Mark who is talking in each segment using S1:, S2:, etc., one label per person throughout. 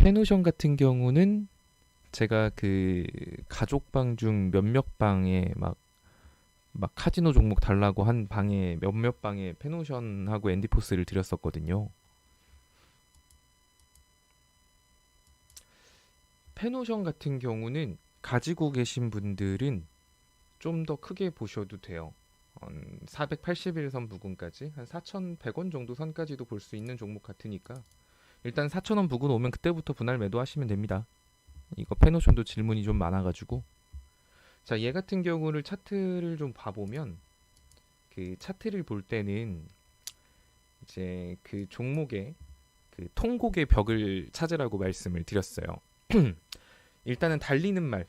S1: 페노션 같은 경우는 제가 그 가족방 중 몇몇 방에 막 카지노 종목 달라고 한 방에 몇몇 방에 페노션하고 앤디포스를 드렸었거든요. 페노션 같은 경우는 가지고 계신 분들은 좀 더 크게 보셔도 돼요. 한 481선 부근까지 한 4,100원 정도 선까지도 볼 수 있는 종목 같으니까 일단 4,000원 부근 오면 그때부터 분할 매도하시면 됩니다. 이거 페노션도 질문이 좀 많아가지고 자, 얘 같은 경우를 차트를 좀 봐보면 그 차트를 볼 때는 이제 그 종목의 그 통곡의 벽을 찾으라고 말씀을 드렸어요. 일단은 달리는 말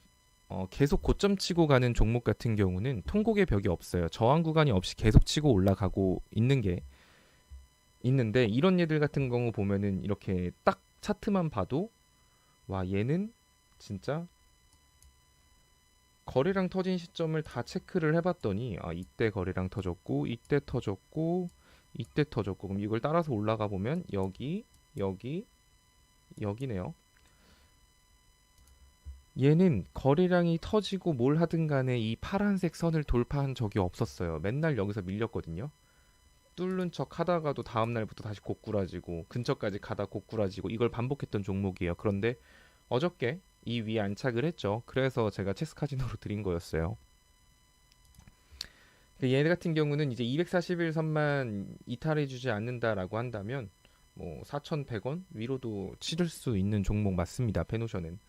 S1: 계속 고점 치고 가는 종목 같은 경우는 통곡의 벽이 없어요. 저항 구간이 없이 계속 치고 올라가고 있는 게 있는데 이런 얘들 같은 경우 보면은 이렇게 딱 차트만 봐도 와 얘는 진짜 거래량 터진 시점을 다 체크를 해봤더니 아 이때 거래량 터졌고 이때 터졌고 이때 터졌고 그럼 이걸 따라서 올라가 보면 여기 여기 여기네요. 얘는 거래량이 터지고 뭘 하든 간에 이 파란색 선을 돌파한 적이 없었어요. 맨날 여기서 밀렸거든요. 뚫는 척 하다가도 다음날부터 다시 고꾸라지고 근처까지 가다 고꾸라지고 이걸 반복했던 종목이에요. 그런데 어저께 이 위에 안착을 했죠. 그래서 제가 체스카지노로 드린 거였어요. 얘 같은 경우는 이제 241선만 이탈해주지 않는다라고 한다면 뭐 4,100원 위로도 치를 수 있는 종목 맞습니다. 페노션은.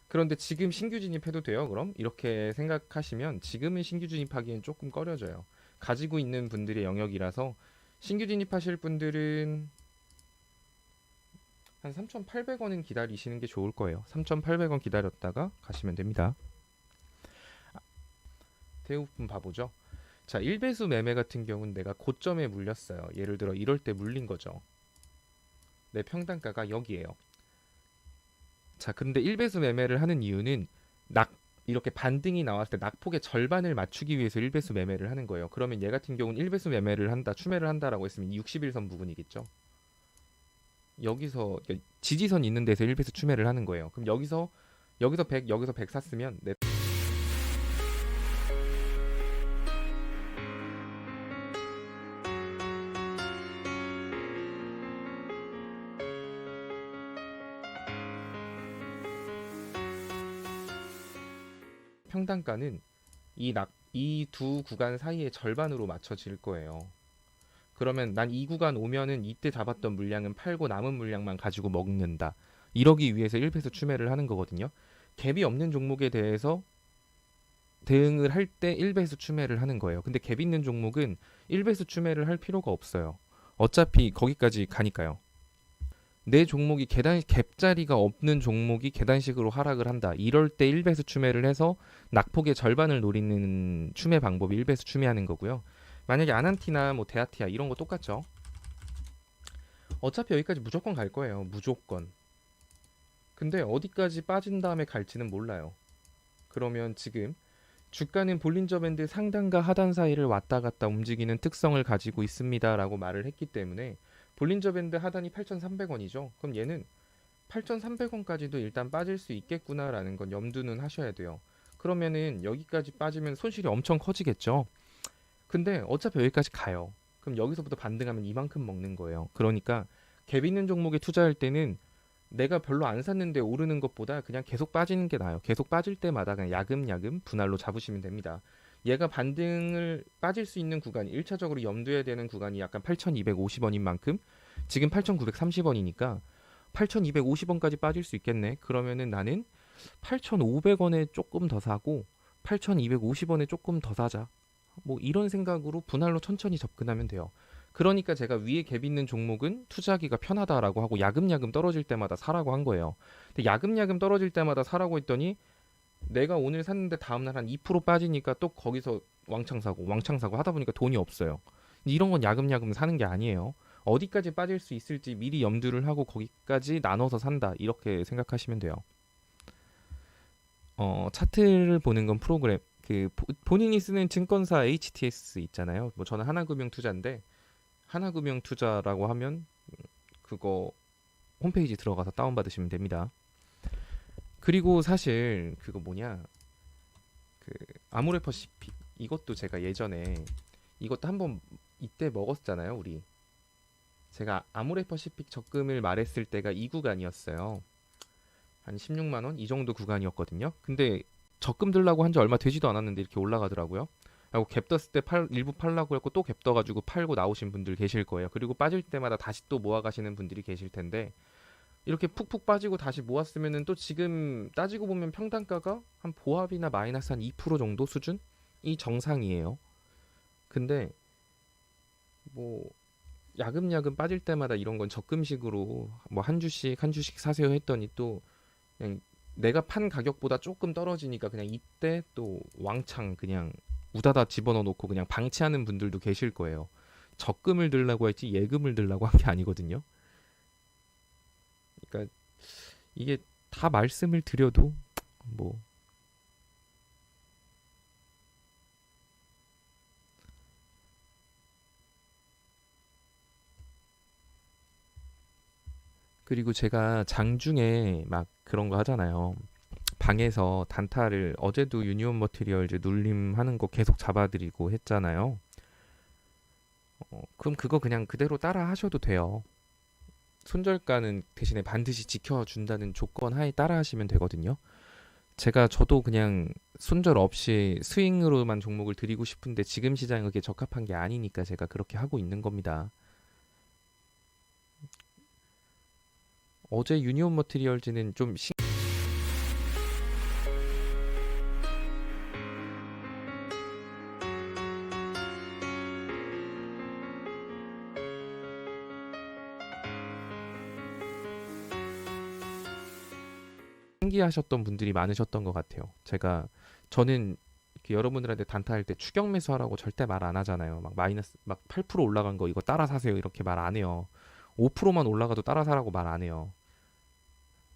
S1: 그런데 지금 신규 진입해도 돼요? 그럼 이렇게 생각하시면 지금은 신규 진입하기엔 조금 꺼려져요. 가지고 있는 분들의 영역이라서 신규 진입하실 분들은 한 3,800원은 기다리시는 게 좋을 거예요. 3,800원 기다렸다가 가시면 됩니다. 대부분 봐보죠. 자, 1배수 매매 같은 경우는 내가 고점에 물렸어요. 예를 들어 이럴 때 물린 거죠. 내 평단가가 여기에요. 자, 근데 1배수 매매를 하는 이유는 이렇게 반등이 나왔을 때 낙폭의 절반을 맞추기 위해서 1배수 매매를 하는 거예요. 그러면 얘 같은 경우는 1배수 매매를 한다, 추매를 한다라고 했으면 61선 부분이겠죠. 여기서 그러니까 지지선 있는 데서 1배수 추매를 하는 거예요. 그럼 여기서 100, 여기서 100 샀으면 내 평단가는 이 두 구간 사이의 절반으로 맞춰질 거예요. 그러면 난 이 구간 오면은 이때 잡았던 물량은 팔고 남은 물량만 가지고 먹는다. 이러기 위해서 1배수 추매를 하는 거거든요. 갭이 없는 종목에 대해서 대응을 할 때 1배수 추매를 하는 거예요. 근데 갭 있는 종목은 1배수 추매를 할 필요가 없어요. 어차피 거기까지 가니까요. 내 종목이 갭자리가 없는 종목이 계단식으로 하락을 한다. 이럴 때 1배수 추매를 해서 낙폭의 절반을 노리는 추매 방법이 1배수 추매하는 거고요. 만약에 아난티나 뭐 데아티아 이런 거 똑같죠. 어차피 여기까지 무조건 갈 거예요. 무조건. 근데 어디까지 빠진 다음에 갈지는 몰라요. 그러면 지금 주가는 볼린저 밴드 상단과 하단 사이를 왔다 갔다 움직이는 특성을 가지고 있습니다라고 말을 했기 때문에 볼린저 밴드 하단이 8,300원이죠. 그럼 얘는 8,300원까지도 일단 빠질 수 있겠구나라는 건 염두는 하셔야 돼요. 그러면은 여기까지 빠지면 손실이 엄청 커지겠죠. 근데 어차피 여기까지 가요. 그럼 여기서부터 반등하면 이만큼 먹는 거예요. 그러니까 갭 있는 종목에 투자할 때는 내가 별로 안 샀는데 오르는 것보다 그냥 계속 빠지는 게 나아요. 계속 빠질 때마다 그냥 야금야금 분할로 잡으시면 됩니다. 얘가 반등을 빠질 수 있는 구간이 1차적으로 염두해야 되는 구간이 약간 8,250원인 만큼 지금 8,930원이니까 8,250원까지 빠질 수 있겠네. 그러면은 나는 8,500원에 조금 더 사고 8,250원에 조금 더 사자. 뭐 이런 생각으로 분할로 천천히 접근하면 돼요. 그러니까 제가 위에 갭 있는 종목은 투자하기가 편하다라고 하고 야금야금 떨어질 때마다 사라고 한 거예요. 근데 야금야금 떨어질 때마다 사라고 했더니 내가 오늘 샀는데 다음날 한 2% 빠지니까 또 거기서 왕창 사고 하다 보니까 돈이 없어요. 이런 건 야금야금 사는 게 아니에요. 어디까지 빠질 수 있을지 미리 염두를 하고 거기까지 나눠서 산다. 이렇게 생각하시면 돼요. 차트를 보는 건 프로그램 그 본인이 쓰는 증권사 HTS 있잖아요. 뭐 저는 하나금융투자인데 하나금융투자라고 하면 그거 홈페이지 들어가서 다운받으시면 됩니다. 그리고 사실 그거 뭐냐, 그 아모레퍼시픽, 이것도 제가 예전에 이것도 한번 이때 먹었잖아요 우리. 제가 아모레퍼시픽 적금을 말했을 때가 이 구간이었어요. 한 16만 원 이 정도 구간이었거든요. 근데 적금 들라고 한 지 얼마 되지도 않았는데 이렇게 올라가더라고요. 그리고 갭 떴을 때 일부 팔라고 했고 또 갭 떠가지고 팔고 나오신 분들 계실 거예요. 그리고 빠질 때마다 다시 또 모아 가시는 분들이 계실 텐데, 이렇게 푹푹 빠지고 다시 모았으면은 또 지금 따지고 보면 평단가가 한 보합이나 마이너스 한 2% 정도 수준이 정상이에요. 근데 뭐 야금야금 빠질 때마다 이런 건 적금식으로 뭐 한 주씩 한 주씩 사세요 했더니 또 그냥 내가 판 가격보다 조금 떨어지니까 그냥 이때 또 왕창 그냥 우다다 집어넣어 놓고 그냥 방치하는 분들도 계실 거예요. 적금을 들라고 했지 예금을 들라고 한 게 아니거든요. 그러니까 이게 다 말씀을 드려도 뭐, 그리고 제가 장중에 막 그런 거 하잖아요. 방에서 단타를 어제도 유니온 머티리얼즈 눌림하는 거 계속 잡아드리고 했잖아요. 그럼 그거 그냥 그대로 따라 하셔도 돼요. 손절가는 대신에 반드시 지켜준다는 조건 하에 따라 하시면 되거든요. 저도 그냥 손절 없이 스윙으로만 종목을 드리고 싶은데 지금 시장에 그게 적합한 게 아니니까 제가 그렇게 하고 있는 겁니다. 어제 유니온 머티리얼즈는 좀 신기하셨던 분들이 많으셨던 것 같아요. 저는 이렇게 여러분들한테 단타할 때 추격 매수하라고 절대 말 안 하잖아요. 막 마이너스 막 8% 올라간 거 이거 따라 사세요 이렇게 말 안 해요. 5%만 올라가도 따라 사라고 말 안 해요.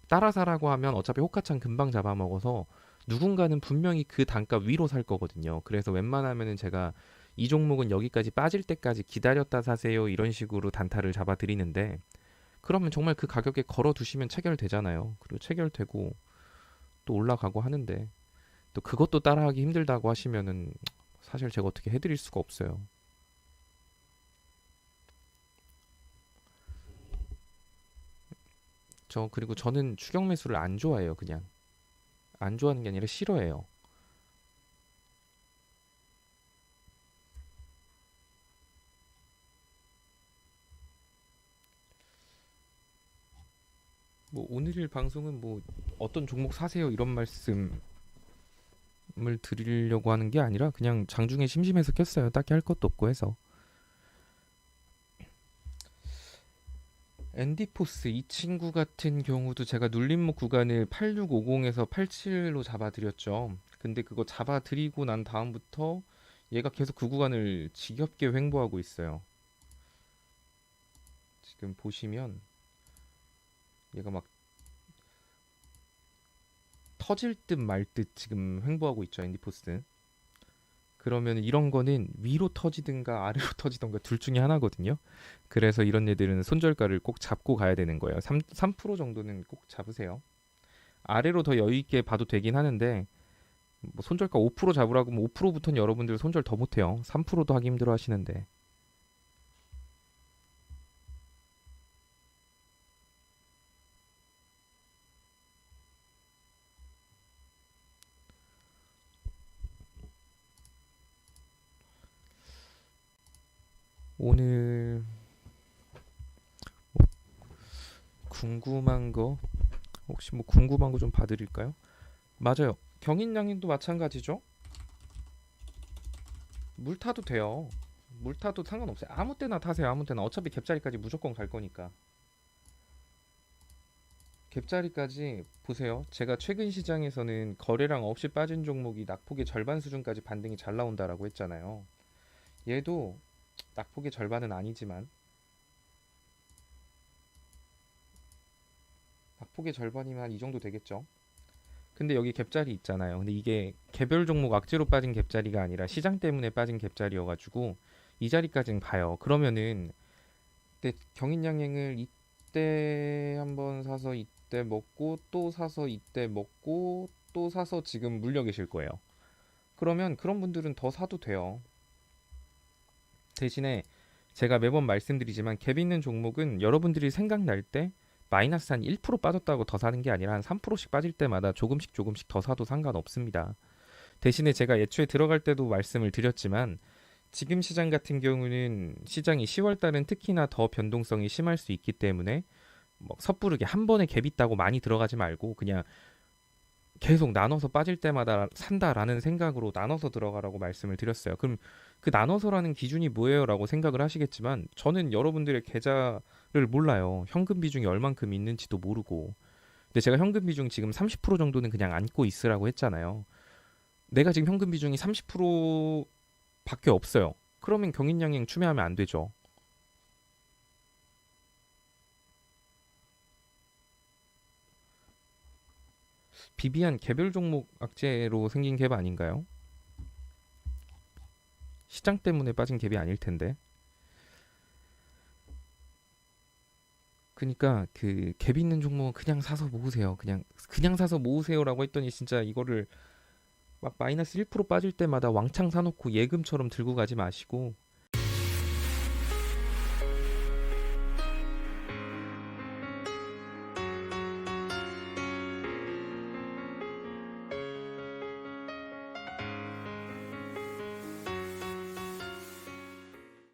S1: 따라 사라고 하면 어차피 호가창 금방 잡아먹어서 누군가는 분명히 그 단가 위로 살 거거든요. 그래서 웬만하면은 제가 이 종목은 여기까지 빠질 때까지 기다렸다 사세요 이런 식으로 단타를 잡아 드리는데, 그러면 정말 그 가격에 걸어 두시면 체결되잖아요. 그리고 체결되고 또 올라가고 하는데, 또 그것도 따라하기 힘들다고 하시면은 사실 제가 어떻게 해드릴 수가 없어요. 그리고 저는 추격 매수를 안 좋아해요. 그냥 안 좋아하는 게 아니라 싫어해요. 뭐 오늘 방송은 뭐 어떤 종목 사세요 이런 말씀을 드리려고 하는 게 아니라 그냥 장중에 심심해서 켰어요. 딱히 할 것도 없고 해서. 앤디포스 이 친구 같은 경우도 제가 눌림목 구간을 8650에서 87로 잡아드렸죠. 근데 그거 잡아드리고 난 다음부터 얘가 계속 그 구간을 지겹게 횡보하고 있어요. 지금 보시면 얘가 막 터질 듯 말 듯 지금 횡보하고 있죠, 앤디포스. 그러면 이런 거는 위로 터지든가 아래로 터지든가 둘 중에 하나거든요. 그래서 이런 애들은 손절가를 꼭 잡고 가야 되는 거예요. 3% 정도는 꼭 잡으세요. 아래로 더 여유 있게 봐도 되긴 하는데 뭐 손절가 5% 잡으라고 뭐 5%부터는 여러분들 손절 더 못해요. 3%도 하기 힘들어 하시는데. 오늘 뭐 궁금한 거, 혹시 뭐 궁금한 거 좀 봐드릴까요? 맞아요. 경인양님도 마찬가지죠. 물 타도 돼요. 물 타도 상관없어요. 아무 때나 타세요. 아무 때나. 어차피 갭자리까지 무조건 갈 거니까. 갭자리까지 보세요. 제가 최근 시장에서는 거래량 없이 빠진 종목이 낙폭의 절반 수준까지 반등이 잘 나온다라고 했잖아요. 얘도 낙폭의 절반은 아니지만 낙폭의 절반이면 한 이 정도 되겠죠. 근데 여기 갭자리 있잖아요. 근데 이게 개별 종목 악재로 빠진 갭자리가 아니라 시장 때문에 빠진 갭자리여가지고 이 자리까지는 가요. 그러면은 근데 경인양행을 이때 한번 사서 이때 먹고 또 사서 이때 먹고 또 사서 지금 물려 계실 거예요. 그러면 그런 분들은 더 사도 돼요. 대신에 제가 매번 말씀드리지만 갭 있는 종목은 여러분들이 생각날 때 마이너스 한 1% 빠졌다고 더 사는 게 아니라 한 3%씩 빠질 때마다 조금씩 조금씩 더 사도 상관없습니다. 대신에 제가 애초에 들어갈 때도 말씀을 드렸지만 지금 시장 같은 경우는 시장이 10월 달은 특히나 더 변동성이 심할 수 있기 때문에 뭐 섣부르게 한 번에 갭 있다고 많이 들어가지 말고 그냥 계속 나눠서 빠질 때마다 산다라는 생각으로 나눠서 들어가라고 말씀을 드렸어요. 그럼 그 나눠서라는 기준이 뭐예요라고 생각을 하시겠지만 저는 여러분들의 계좌를 몰라요. 현금 비중이 얼만큼 있는지도 모르고. 근데 제가 현금 비중 지금 30% 정도는 그냥 안고 있으라고 했잖아요. 내가 지금 현금 비중이 30%밖에 없어요. 그러면 경인양행 추매하면 안 되죠. 비비안 개별 종목 악재로 생긴 갭 아닌가요? 시장 때문에 빠진 갭이 아닐 텐데. 그러니까 그 갭 있는 종목은 그냥 사서 모으세요. 그냥 사서 모으세요라고 했더니 진짜 이거를 막 마이너스 1% 빠질 때마다 왕창 사놓고 예금처럼 들고 가지 마시고